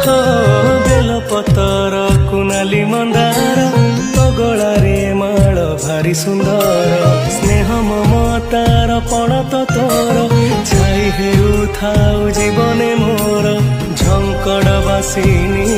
हो बेलपतर कुनाली मंदार तगड़े माल भारी सुंदर स्नेह ममतार पण तो तोर छाई हेउ थाउ जीवने मोर झंकड़ बासिनी